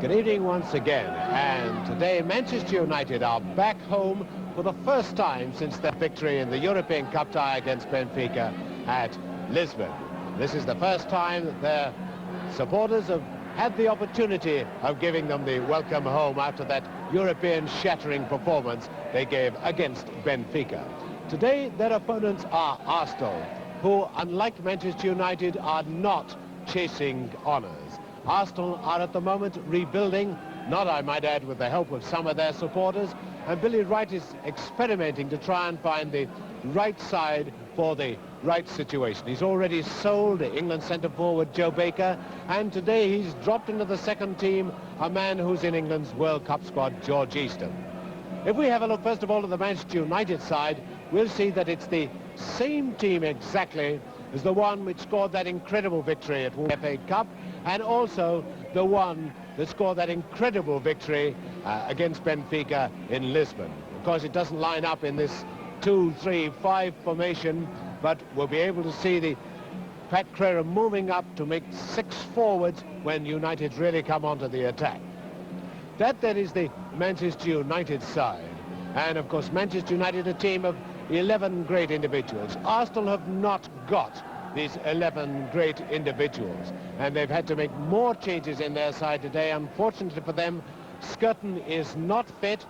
Good evening once again, and today Manchester United are back home for the first time since their victory in the European Cup tie against Benfica at Lisbon. This is the first time that their supporters have had the opportunity of giving them the welcome home after that European shattering performance they gave against Benfica. Today their opponents are Arsenal, who, unlike Manchester United, are not chasing honours. Arsenal are at the moment rebuilding, not, I might add, with the help of some of their supporters, and Billy Wright is experimenting to try and find the right side for the right situation. He's already sold England centre-forward Joe Baker, and today he's dropped into the second team a man who's in England's World Cup squad, George Easton. If we have a look first of all at the Manchester United side, we'll see that it's the same team exactly as the one which scored that incredible victory at the FA Cup, and also the one that scored that incredible victory against Benfica in Lisbon. Of course, it doesn't line up in this 2-3-5 formation, but we'll be able to see the Pat Creran moving up to make 6 forwards when United really come onto the attack. That then is the Manchester United side. And of course, Manchester United, a team of 11 great individuals. Arsenal have not got these 11 great individuals, and they've had to make more changes in their side today. Unfortunately for them, Skirton is not fit,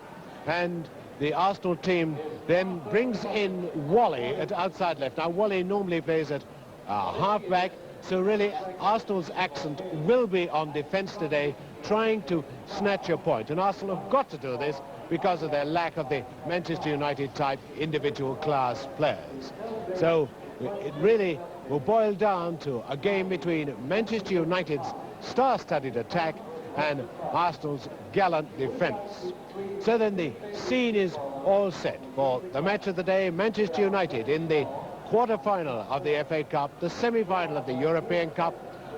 and the Arsenal team then brings in Wally at outside left. Now, Wally normally plays at half-back, so really Arsenal's accent will be on defence today, trying to snatch a point. And Arsenal have got to do this because of their lack of the Manchester United type individual class players. So it really will boil down to a game between Manchester United's star-studded attack and Arsenal's gallant defence. So then the scene is all set for the match of the day. Manchester United in the quarter-final of the FA Cup, the semi-final of the European Cup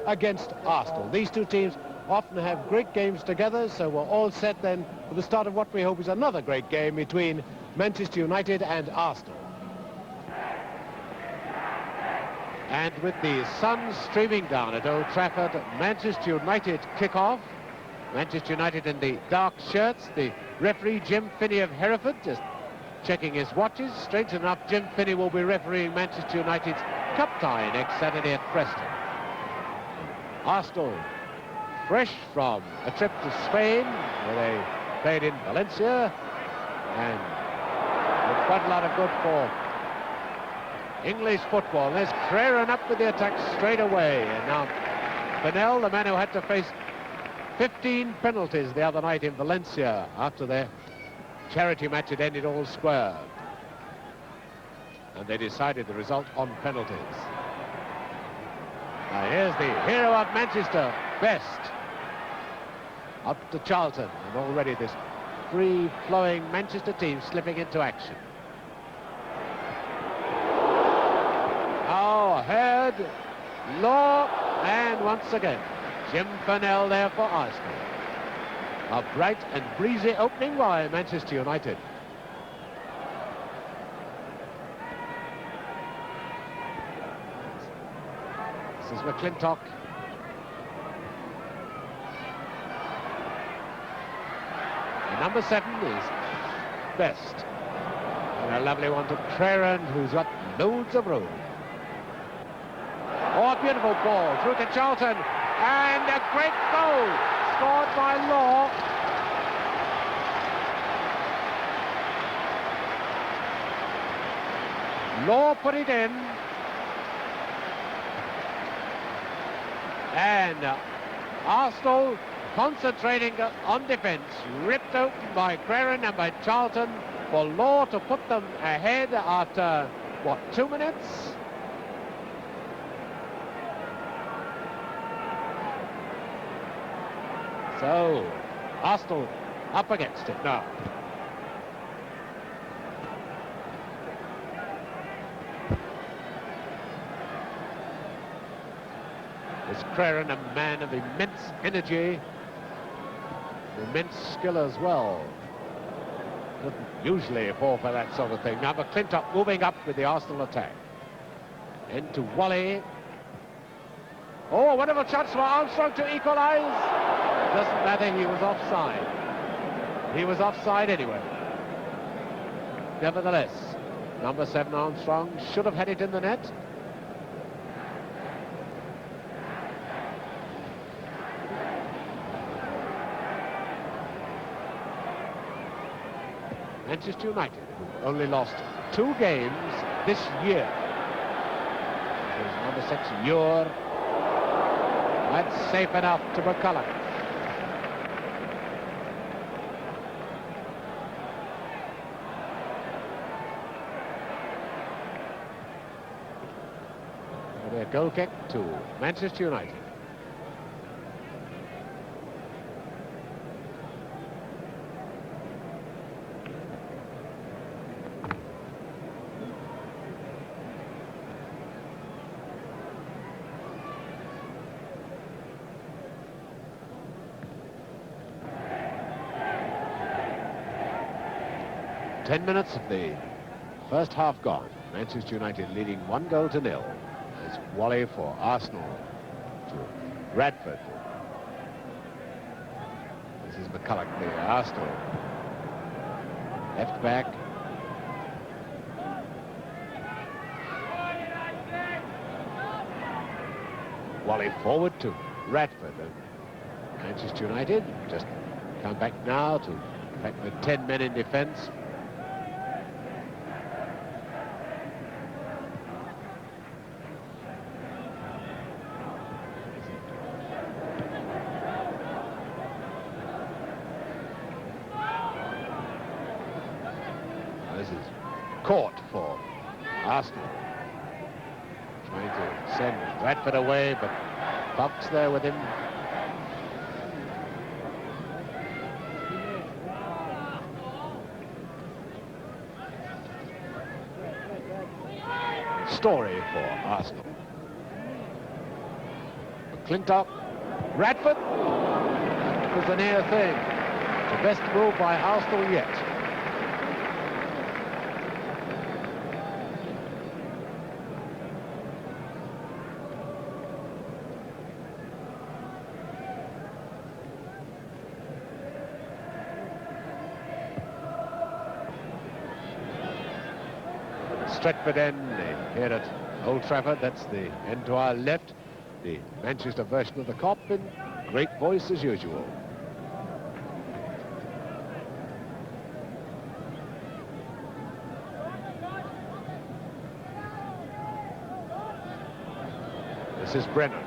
against Arsenal. These two teams often have great games together, so we're all set then for the start of what we hope is another great game between Manchester United and Arsenal. And with the sun streaming down at Old Trafford, Manchester United kick off. Manchester United in the dark shirts. The referee, Jim Finney of Hereford, just checking his watches. Strange enough, Jim Finney will be refereeing Manchester United's cup tie next Saturday at Preston. Arsenal, fresh from a trip to Spain, where they played in Valencia, and with quite a lot of good for English football. There's Creran up with the attack straight away, and now Connelly, the man who had to face 15 penalties the other night in Valencia after their charity match had ended all square, and they decided the result on penalties. Now here's the hero of Manchester, Best, up to Charlton, and already this free-flowing Manchester team slipping into action. Now Heard, Law, and once again Jim Connelly there for Arsenal. A bright and breezy opening by Manchester United. This is McClintock. And number 7 is Best. And a lovely one to Creran, who's got loads of room. Oh, a beautiful ball through to Charlton, and a great goal scored by Law. Law put it in, and Arsenal concentrating on defence, ripped open by Creran and by Charlton for Law to put them ahead after, what, 2 minutes? So, Arsenal up against it now. Is Creran a man of immense energy, immense skill as well? Doesn't usually fall for that sort of thing. Now McClintock moving up with the Arsenal attack. Into Wally. Oh, a wonderful chance for Armstrong to equalise. Doesn't matter, he was offside. He was offside anyway. Nevertheless, number 7 Armstrong should have had it in the net. Manchester United, who only lost 2 games this year. There's number 6, Ure. That's safe enough to McCulloch. A goal kick to Manchester United. Ten minutes of the first half gone. Manchester United leading 1-0. It's Wally for Arsenal to Radford. This is McCulloch, the Arsenal left back. Wally forward to Radford. And Manchester United just come back now to, in fact, with 10 men in defence. This is caught for Arsenal. Trying to send Radford away, but Fox there with him. Story for Arsenal. McClintock, Radford. It was a near thing. The best move by Arsenal yet. Stretford end here at Old Trafford. That's the end to our left. The Manchester version of the Kop in great voice as usual. This is Brennan.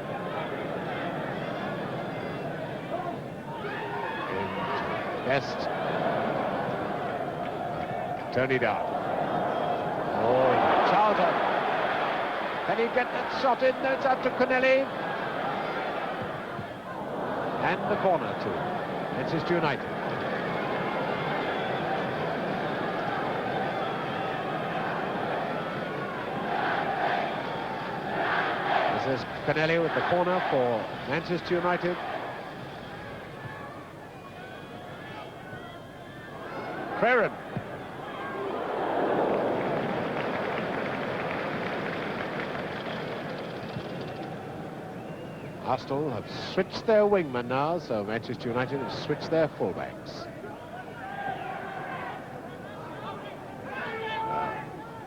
Best. Tony Down. Oh, Charlton. Can he get that shot in? No, it's out to Connelly. And the corner to Manchester United. This is Connelly with the corner for Manchester United. Crerran. Arsenal have switched their wingman now, so Manchester United have switched their fullbacks.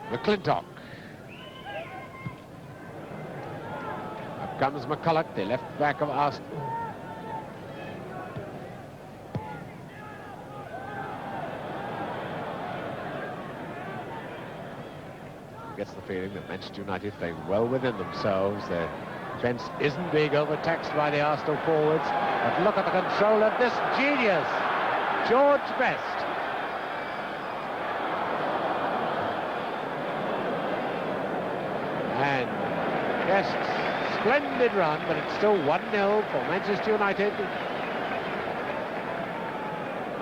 McClintock. Up comes McCulloch, the left back of Arsenal. Gets the feeling that Manchester United playing well within themselves. Their defence isn't being overtaxed by the Arsenal forwards. But look at the control of this genius, George Best. And Best's splendid run, but it's still 1-0 for Manchester United.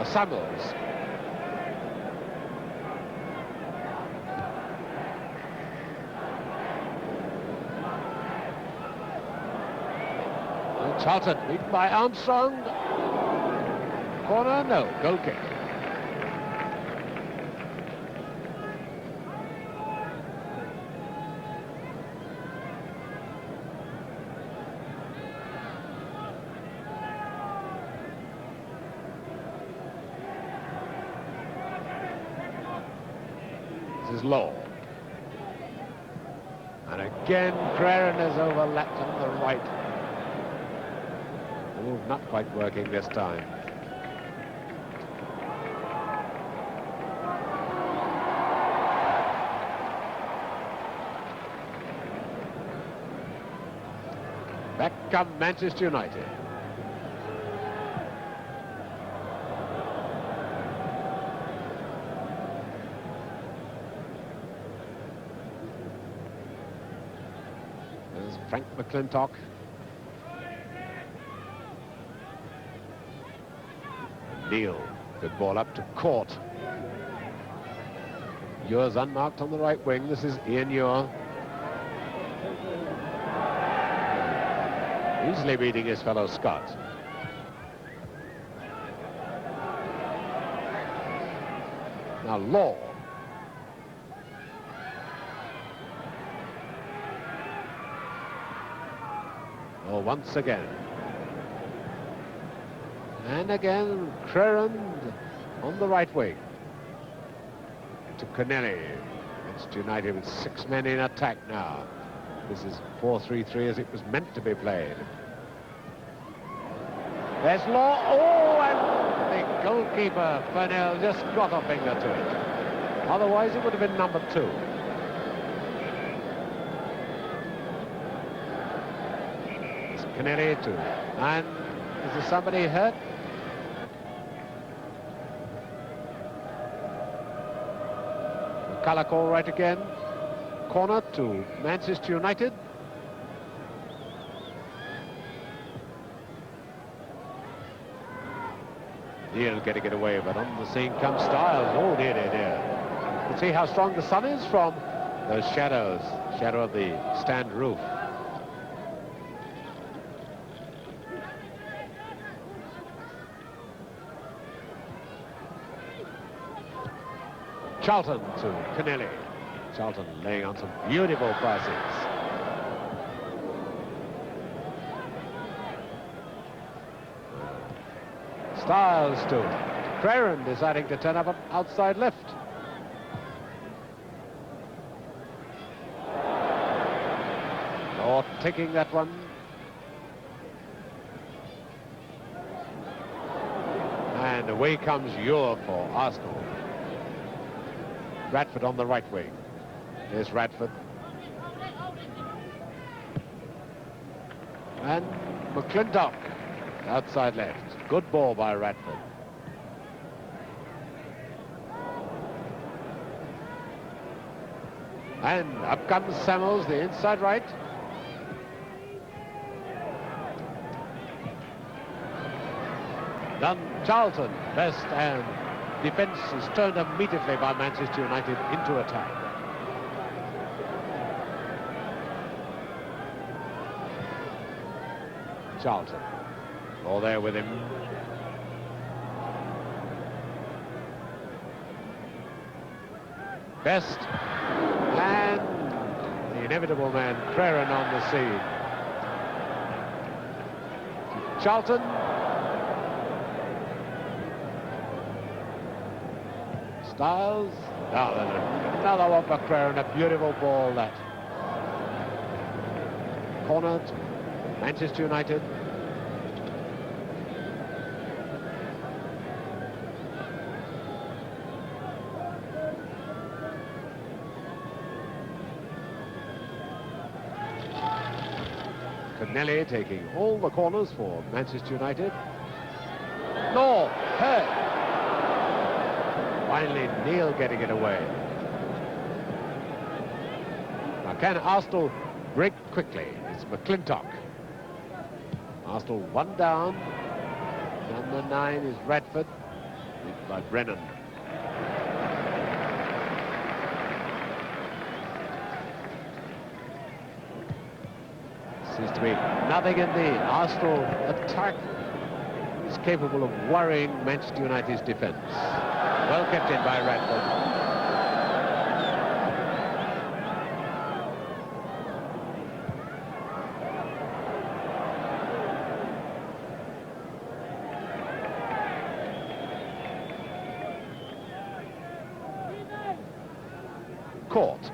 Samuels. Charlton beaten by Armstrong. Corner, no, goal kick. is Law. And again, Craren is overlapped on the right. Oh, not quite working this time. Back come Manchester United. There's Frank McClintock. Neil, good ball up to Court. Ewer's unmarked on the right wing. This is Ian Ewer. Easily beating his fellow Scot. Now Law. Oh, once again. And again, Craren on the right wing. To Connelly. It's United with 6 men in attack now. This is 4-3-3 as it was meant to be played. There's Law. Oh, and the goalkeeper, Fernell, just got a finger to it. Otherwise, it would have been number 2. It's Connelly too. And is there somebody hurt? Colour call right again. Corner to Manchester United. Neil getting it away, but on the scene comes Stiles. Oh dear, dear, dear. You can see how strong the sun is from those shadows. Shadow of the stand roof. Charlton to Connelly. Charlton laying on some beautiful passes. Stiles to Craren, deciding to turn up outside left. Or taking that one. And away comes Ewer for Arsenal. Radford on the right wing. Here's Radford. And McClintock outside left. Good ball by Radford. And up comes Samuels, the inside right. Done. Charlton, best, and defence is turned immediately by Manchester United into attack. Charlton, all there with him. Best, and the inevitable man, Craren, on the scene. Charlton. Stiles. Now another one for Craren, a beautiful ball that. Corner to Manchester United. Connelly taking all the corners for Manchester United. No, hurt. Finally, Neil getting it away. Now, can Arsenal break quickly? It's McClintock. Arsenal 1 down. Number 9 is Radford, beaten by Brennan. Seems to be nothing in the Arsenal attack is capable of worrying Manchester United's defence. Well kept in by Radford. caught.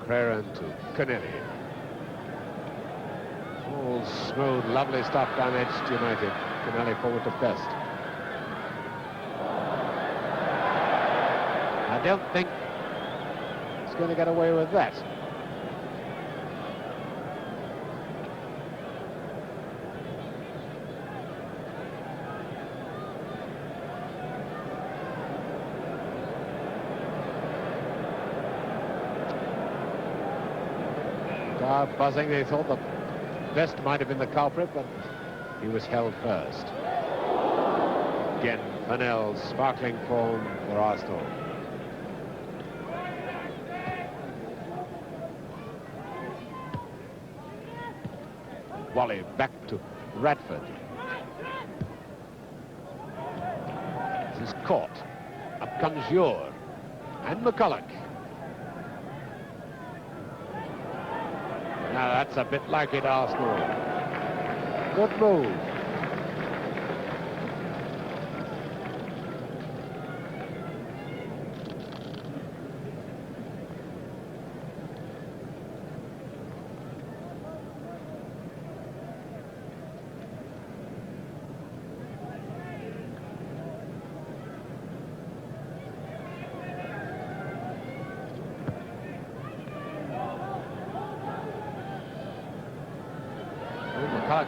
Craren to Connelly. All smooth, lovely stuff by Manchester United. Connelly forward to best. I don't think he's going to get away with that. Buzzing, they thought the best might have been the culprit, but he was held first. Again, Fennell's sparkling form for Arsenal. Wally back to Radford. This is caught. Up comes Ure and McCulloch. Now that's a bit like it, Arsenal. Good move.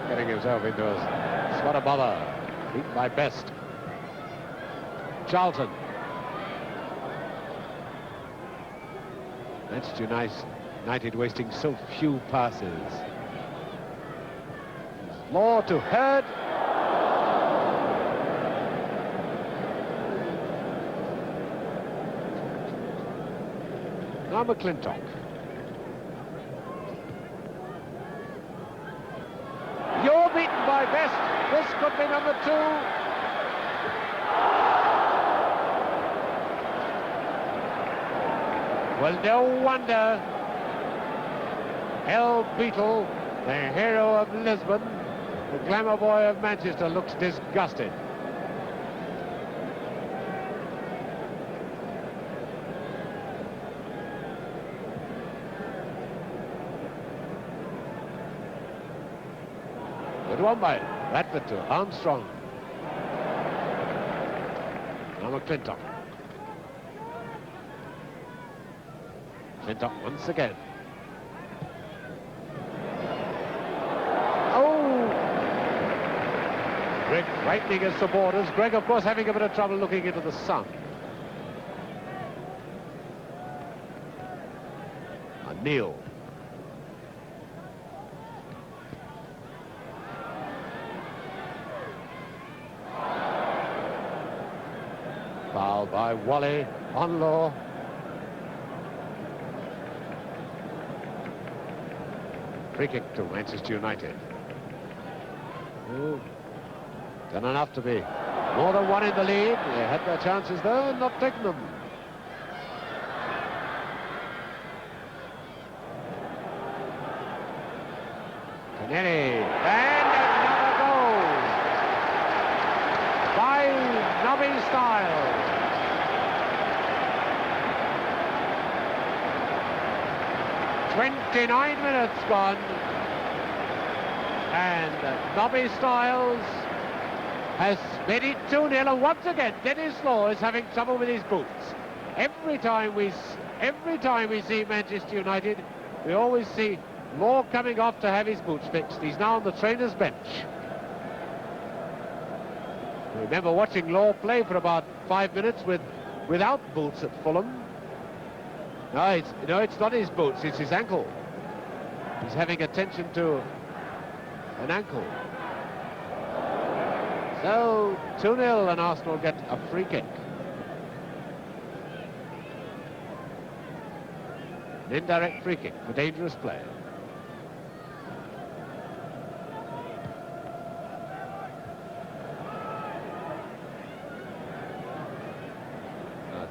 Getting himself into a spot of bother. Beat by Best. Charlton. Manchester United wasting so few passes. Law to Hurd. Now McClintock. You're beaten by Best. This could be number 2. Well, no wonder El Beetle, the hero of Lisbon, the glamour boy of Manchester, looks disgusted. Good one by Radford to Armstrong. Now McClintock. McClintock once again. Oh! Gregg frightening his supporters. Gregg, of course, having a bit of trouble looking into the sun. Neil. Foul by Wally on Law. Free kick to Manchester United. Done enough to be more than one in the lead. They had their chances there, not taken them. Connelly, and another goal by Nobby Stiles. "29 minutes gone, and Nobby Stiles has made it 2-0, and once again Dennis Law is having trouble with his boots. Every time we see Manchester United, we always see Law coming off to have his boots fixed. He's now on the trainer's bench. I remember watching Law play for about 5 minutes without boots at Fulham. No, it's not his boots, it's his ankle. He's having attention to an ankle. So 2-0 and Arsenal get a free kick. An indirect free kick for dangerous play.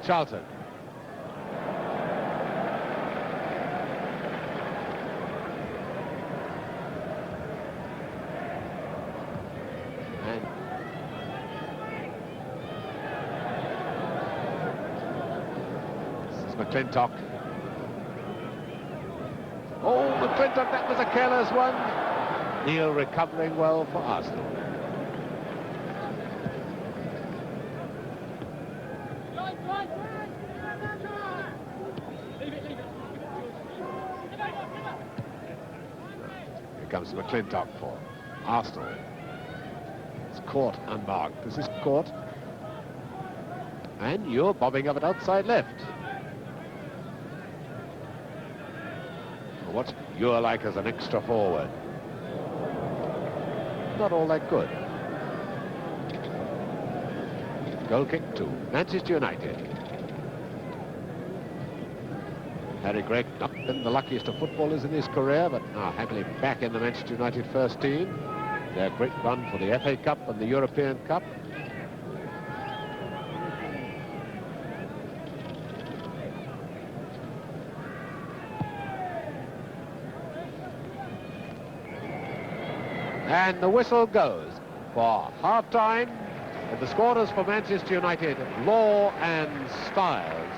Charlton. McClintock. Oh, McClintock, that was a careless one. Neil recovering well for Arsenal. Here comes McClintock for Arsenal. It's caught unmarked. This is caught. And you're bobbing up at outside left. What's you're like as an extra forward? Not all that good. Goal kick to Manchester United. Harry Gregg, not been the luckiest of footballers in his career, but now happily back in the Manchester United first team. Their great run for the FA Cup and the European Cup. And the whistle goes for half-time. And the scorers for Manchester United, Law and Stiles.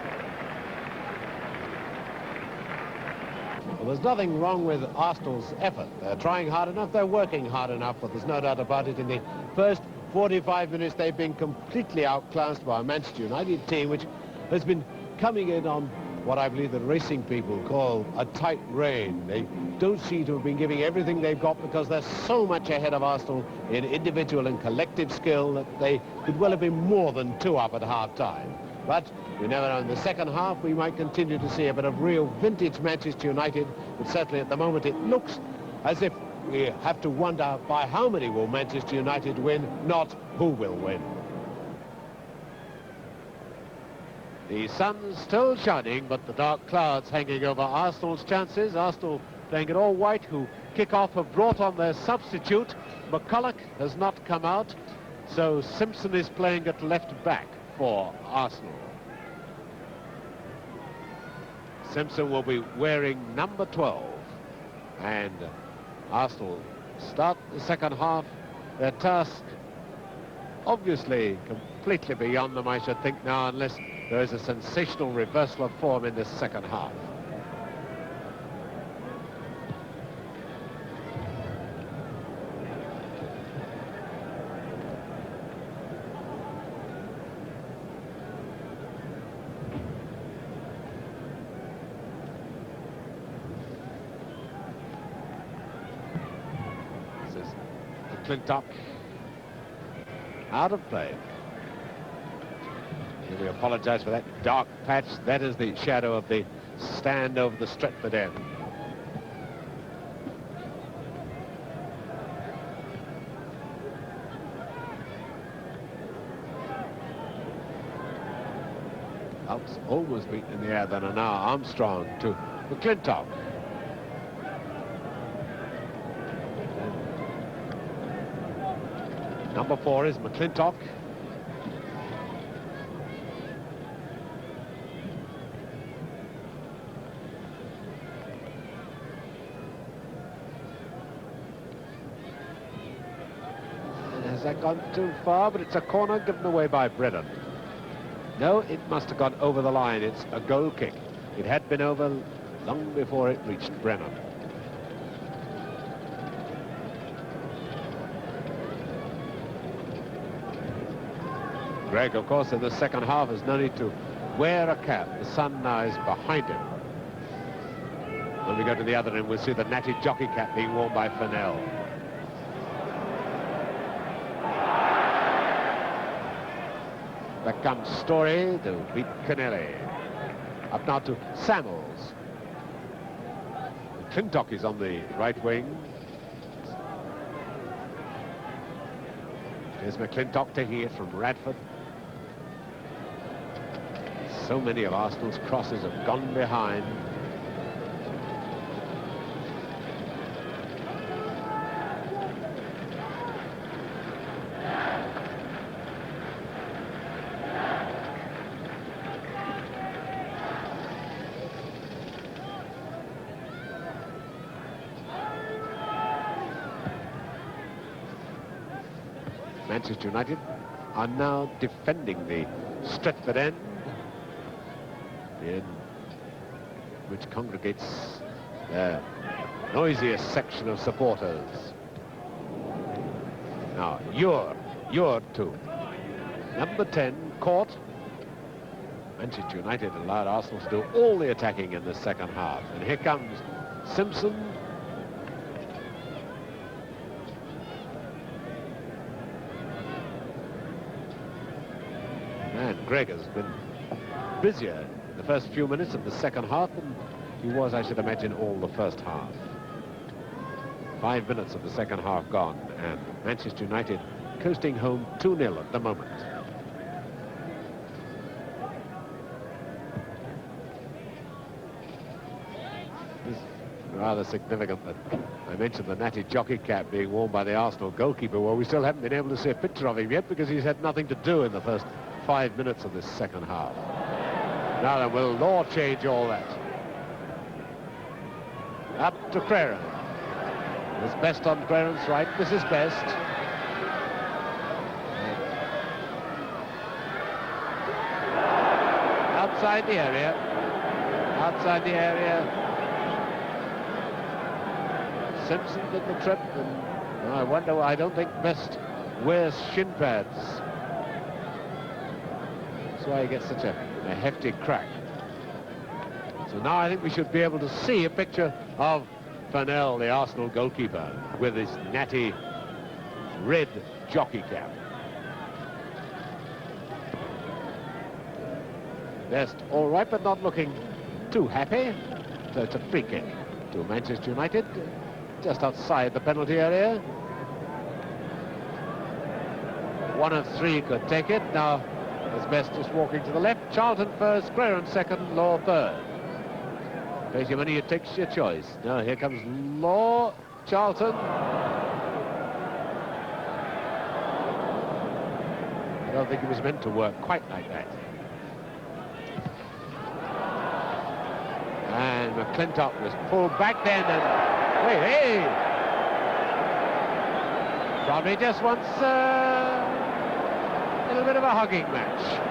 Well, there's nothing wrong with Arsenal's effort. They're trying hard enough, they're working hard enough, but there's no doubt about it. In the first 45 minutes, they've been completely outclassed by a Manchester United team, which has been coming in on what I believe the racing people call a tight rein. They don't seem to have been giving everything they've got because they're so much ahead of Arsenal in individual and collective skill that they could well have been more than 2 up at half-time. But you never know, in the second half we might continue to see a bit of real vintage Manchester United, but certainly at the moment it looks as if we have to wonder by how many will Manchester United win, not who will win. The sun's still shining, but the dark clouds hanging over Arsenal's chances. Arsenal playing it all white, who kick off have brought on their substitute. McCulloch has not come out, so Simpson is playing at left back for Arsenal. Simpson will be wearing number 12, and Arsenal start the second half. Their task obviously completely beyond them, I should think now, unless there is a sensational reversal of form in this second half. This is McClintock out of play. We apologise for that dark patch. That is the shadow of the stand over the Stretford end. Alps almost beaten in the air, then, and now Armstrong to McClintock. Number 4 is McClintock. Has that gone too far? But it's a corner given away by Brennan. No, it must have gone over the line. It's a goal kick. It had been over long before it reached Brennan. Gregg, of course, in the second half has no need to wear a cap. The sun now is behind him. When we go to the other end, we'll see the natty jockey cap being worn by Fennell. Back comes Story to beat Connelly. Up now to Samuels. McClintock is on the right wing. Here's McClintock taking it from Radford. So many of Arsenal's crosses have gone behind. Manchester United are now defending the Stretford end in which congregates the noisiest section of supporters. Now, you're two. Number 10, caught. Manchester United allowed Arsenal to do all the attacking in the second half. And here comes Simpson. And Gregg has been busier in the first few minutes of the second half than he was, I should imagine, all the first half. 5 minutes of the second half gone, and Manchester United coasting home 2-0 at the moment. It's rather significant that I mentioned the natty jockey cap being worn by the Arsenal goalkeeper. Well, we still haven't been able to see a picture of him yet because he's had nothing to do in the first 5 minutes of this second half. Now then, will Law change all that? Up to Creran. It's Best on Creran's right. This is Best. Outside the area. Outside the area. Simpson did the trip, and I wonder, I don't think Best wears shin pads. That's why he gets such a hefty crack. So now I think we should be able to see a picture of Connelly, the Arsenal goalkeeper, with his natty red jockey cap. Best all right, but not looking too happy. So it's a free kick to Manchester United, just outside the penalty area. One of three could take it. Now, it's Best just walking to the left. Charlton first, Creran second, Law third. Place your money, it takes your choice. Now, here comes Law, Charlton. I don't think it was meant to work quite like that. And McClintock was pulled back then, and wait, hey! Probably just wants a little bit of a hugging match.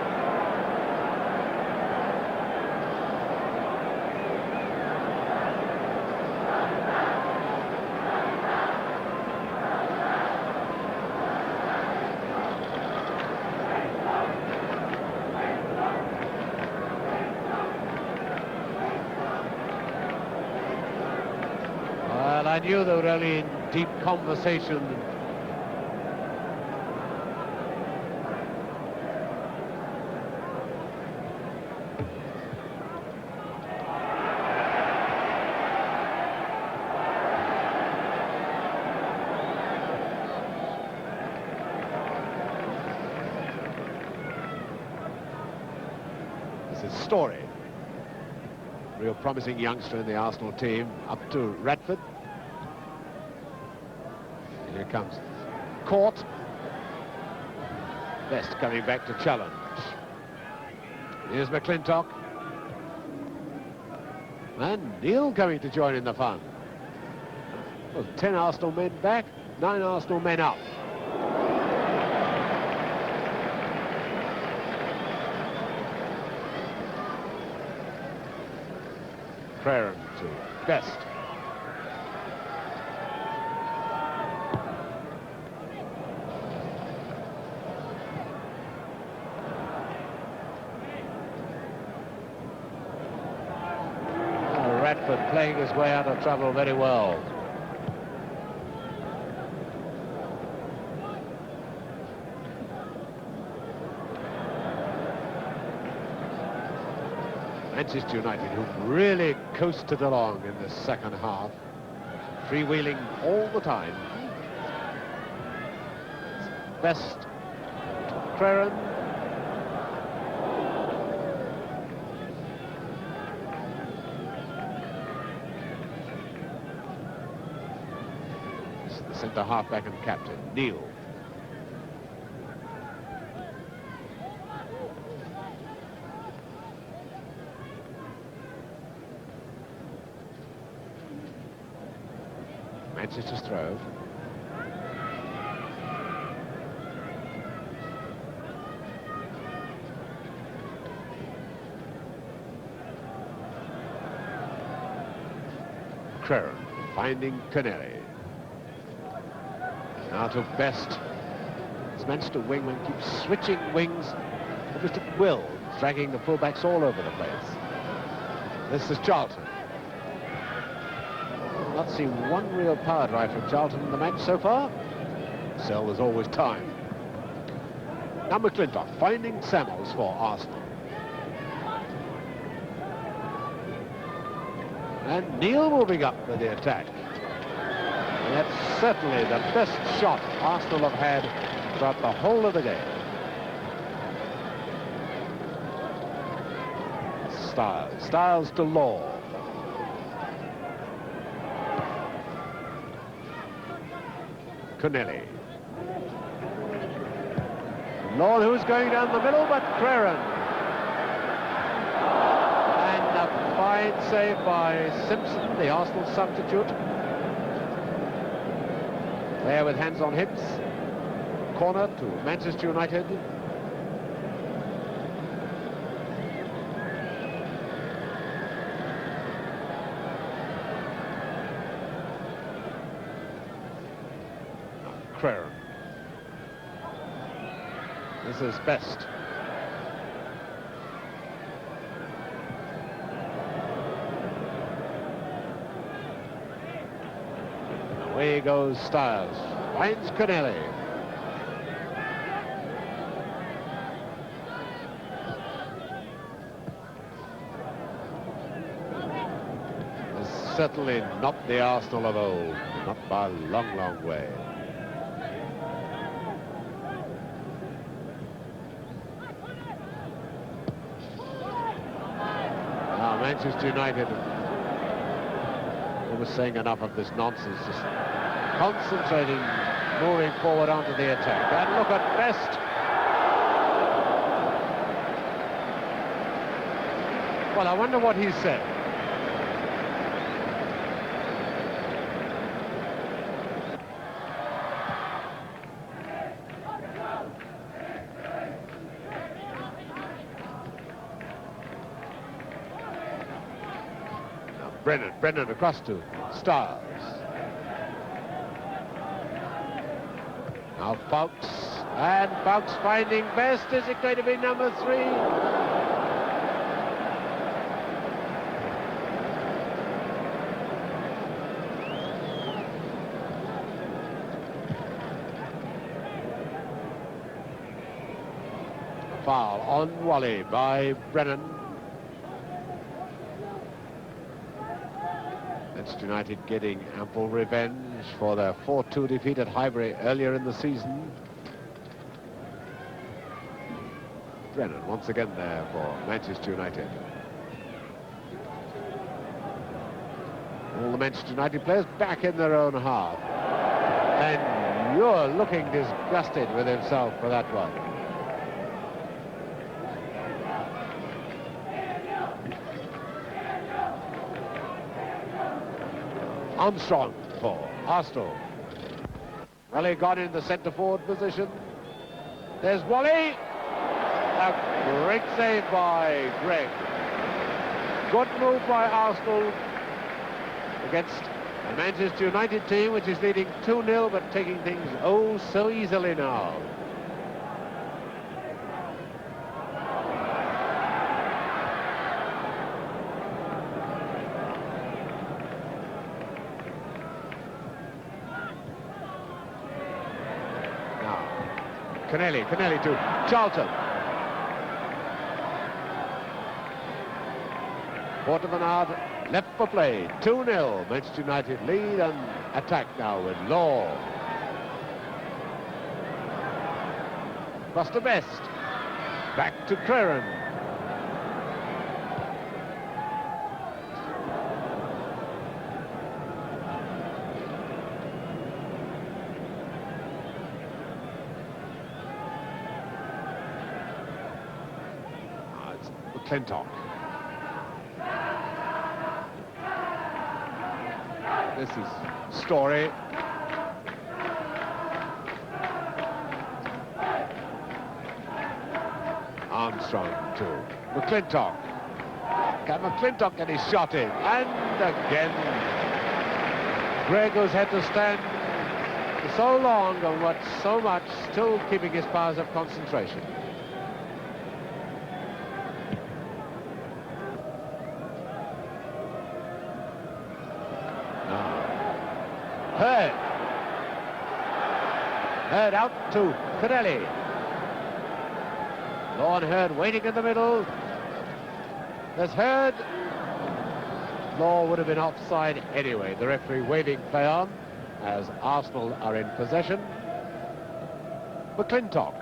Well, I knew they were really in deep conversation. This is Story, real promising youngster in the Arsenal team, up to Radford. Here comes Court. Best coming back to challenge. Here's McClintock. And Neil coming to join in the fun. Well, 10 Arsenal men back, 9 Arsenal men up. Creran to Best. Radford playing his way out of trouble very well. Manchester United, who really coasted along in the second half, freewheeling all the time. Best to Creran. The centre half-back and captain, Neil. Manchester's throw. Crerand finding Connelly. Now to Best. This Manchester wingman keeps switching wings almost at will, dragging the fullbacks all over the place. This is Charlton. Not seen one real power drive from Charlton in the match so far. Still, there's always time. Now McClintock finding Samuels for Arsenal. And Neil moving up with the attack. And that's certainly the best shot Arsenal have had throughout the whole of the game. Stiles to Law. Connelly. Law, who's going down the middle, but Crerand. And a fine save by Simpson, the Arsenal substitute. There with hands on hips. Corner to Manchester United. Crerand. This is Best. Away goes Stiles. Finds Connelly. This is certainly not the Arsenal of old. Not by a long, long way. Manchester United almost saying enough of this nonsense, just concentrating, moving forward onto the attack. And look at Best. Well, I wonder what he said. Brennan across to Stiles. Now Fawkes, and Fawkes finding Best. Is it going to be number 3? A foul on Wally by Brennan. United getting ample revenge for their 4-2 defeat at Highbury earlier in the season. Brennan once again there for Manchester United. All the Manchester United players back in their own half. And you're looking disgusted with himself for that one. Armstrong for Arsenal. Wally got in the centre-forward position. There's Wally. A great save by Gregg. Good move by Arsenal against the Manchester United team, which is leading 2-0, but taking things oh so easily now. Connelly to Charlton. Quarter of an hour left for play. 2-0. Manchester United lead and attack now with Law. Across to Best. Back to Crerand. McClintock. This is Story. Armstrong to McClintock. Can McClintock get his shot in? And again, Gregg, who's had to stand for so long and what so much, still keeping his powers of concentration. Hurd out to Connelly. Law and Hurd waiting in the middle. There's Hurd. Law would have been offside anyway. The referee waving play on as Arsenal are in possession. McClintock.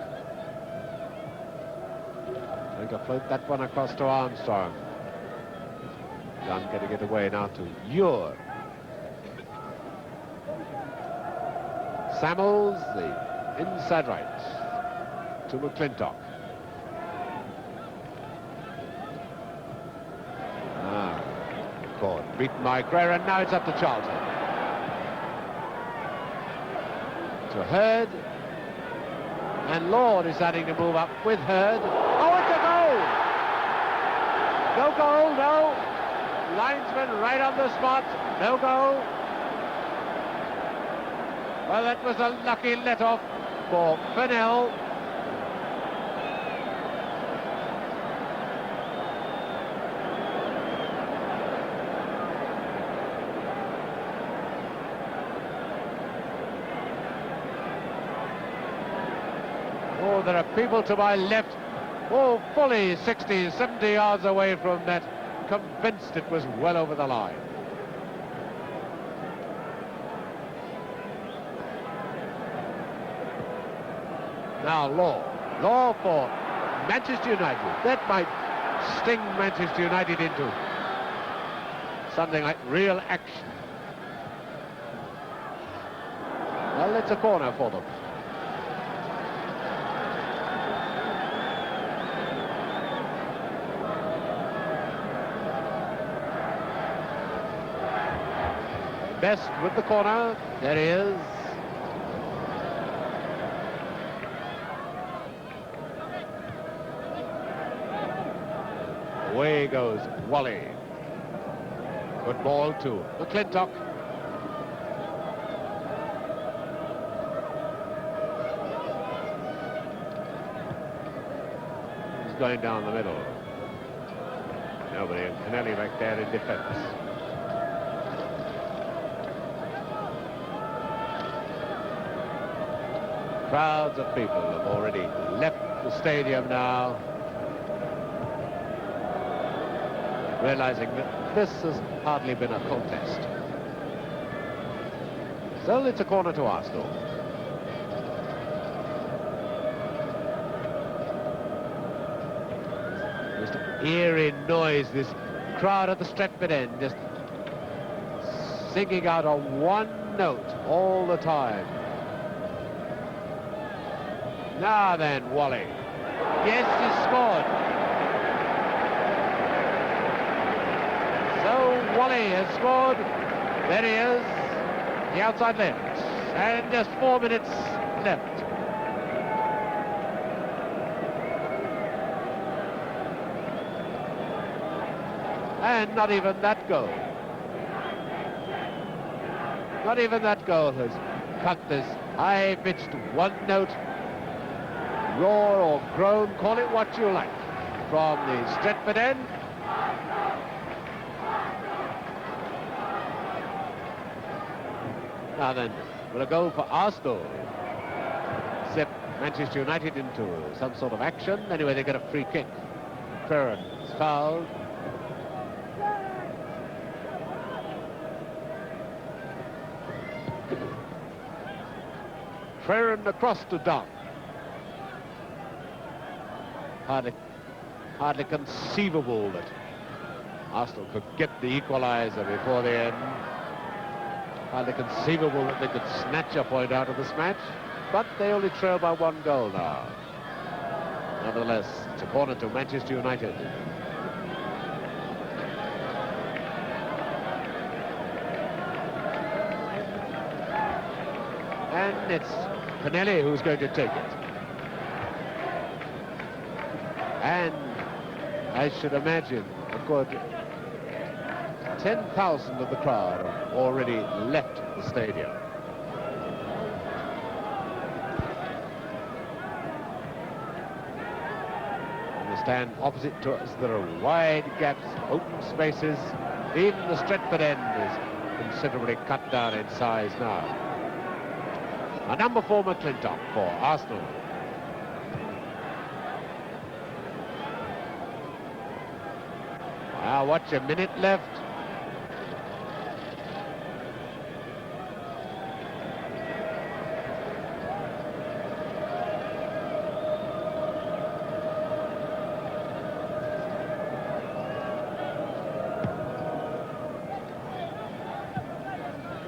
Trying to float that one across to Armstrong. Dunn getting it away now to Ure. Samuels, the inside right to McClintock. Caught, beaten by Gregg, and now it's up to Charlton. To Hurd. And Law deciding to move up with Hurd. Oh, it's a goal! No goal, no. Linesman right on the spot. No goal. Well, that was a lucky let-off for Connelly. Oh, there are people to my left. Oh, fully 60, 70 yards away from that. Convinced it was well over the line. Now Law for Manchester United. That might sting Manchester United into something like real action. Well, it's a corner for them. Best with the corner. There he is. Away goes Wally. Good ball to McClintock. He's going down the middle. Nobody, and Connelly back there in defence. Crowds of people have already left the stadium now, realizing that this has hardly been a contest. So it's a corner to Arsenal. Just eerie noise, this crowd at the Stratford end, just singing out on one note all the time. Now then, Wally. Yes, he's scored. So Wally has scored. There he is, the outside left. And just 4 minutes left. And not even that goal. Not even that goal has cut this high-pitched one-note roar or groan, call it what you like, from the Stratford end. Now then, will a goal for Arsenal set Manchester United into some sort of action? Anyway, they get a free kick. Ferran's fouled. Ferran across to Dunn. Hardly conceivable that Arsenal could get the equaliser before the end. Hardly conceivable that they could snatch a point out of this match, but they only trail by 1 goal now. Nonetheless, it's a corner to Manchester United. And it's Connelly who's going to take it. And I should imagine a good 10,000 of the crowd have already left the stadium. On the stand opposite to us, there are wide gaps, open spaces. Even the Stretford end is considerably cut down in size now. A number 4 McClintock for Arsenal. Now watch, a minute left.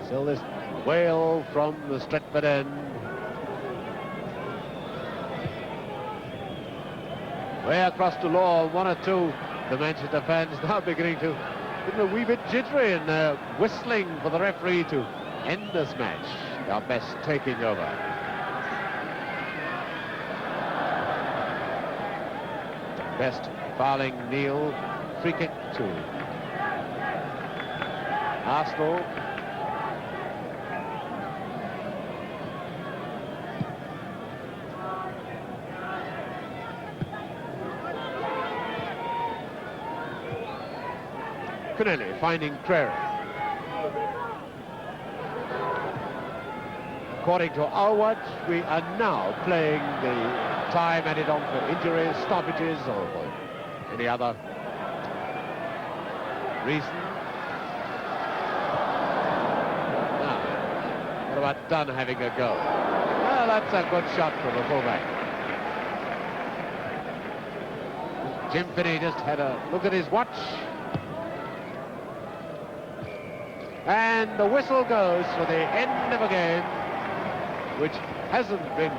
Still this wail from the Stretford end. Way across to Law, 1 or 2. The Manchester fans now beginning to get a wee bit jittery and whistling for the referee to end this match. Our best taking over. Best fouling Neil. Free kick to Arsenal. Connelly finding Gregg. According to our watch, we are now playing the time added on for injuries, stoppages, or for any other reason. Now, what about Dunn having a go? Well, that's a good shot from the fullback. Jim Finney just had a look at his watch. And the whistle goes for the end of a game, which hasn't been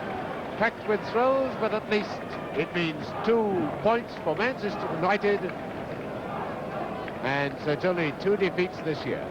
packed with thrills, but at least it means 2 points for Manchester United, and so it's only 2 defeats this year.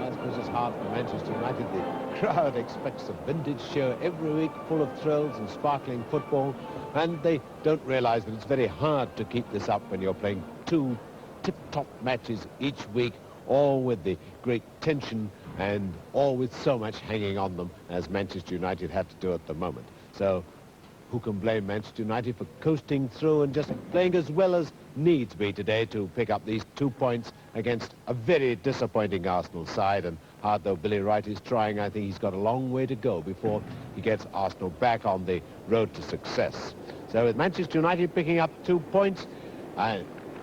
I suppose it's hard for Manchester United. The crowd expects a vintage show every week, full of thrills and sparkling football, and they don't realise that it's very hard to keep this up when you're playing 2 tip-top matches each week, all with the great tension and all with so much hanging on them as Manchester United have to do at the moment. So who can blame Manchester United for coasting through and just playing as well as needs be today to pick up these 2 points against a very disappointing Arsenal side? And hard though Billy Wright is trying, I think he's got a long way to go before he gets Arsenal back on the road to success. So with Manchester United picking up 2 points,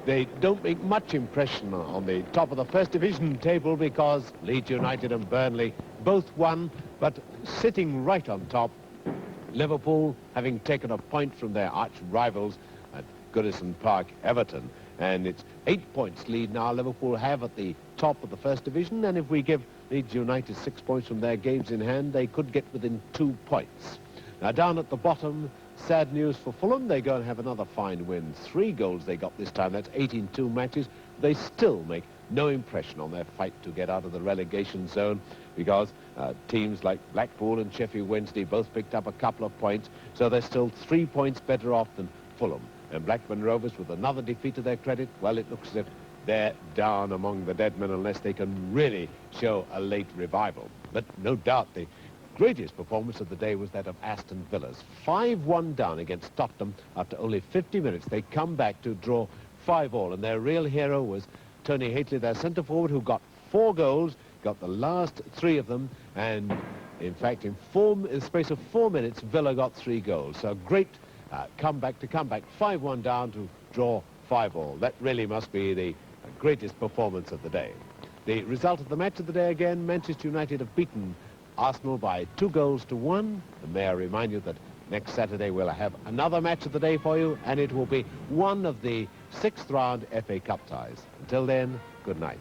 they don't make much impression on the top of the First Division table because Leeds United and Burnley both won, but sitting right on top, Liverpool having taken a point from their arch rivals at Goodison Park, Everton. And it's 8 points lead now Liverpool have at the top of the First Division, and if we give Leeds United 6 points from their games in hand, they could get within 2 points. Now down at the bottom, sad news for Fulham. They go and have another fine win. 3 goals they got this time. That's 8 in 2 matches. They still make no impression on their fight to get out of the relegation zone because teams like Blackpool and Sheffield Wednesday both picked up a couple of points. So they're still 3 points better off than Fulham. And Blackburn Rovers, with another defeat to their credit, well, it looks as if they're down among the dead men unless they can really show a late revival. But no doubt the greatest performance of the day was that of Aston Villa's. 5-1 down against Tottenham after only 50 minutes. They come back to draw 5-5, and their real hero was Tony Haitley, their centre-forward, who got 4 goals, got the last 3 of them, and in fact, in the space of 4 minutes, Villa got 3 goals. So great comeback, 5-1 down to draw 5-5. That really must be the greatest performance of the day. The result of the match of the day again, Manchester United have beaten Arsenal by 2-1. And may I remind you that next Saturday we'll have another match of the day for you, and it will be one of the 6th round FA Cup ties. Until then, good night.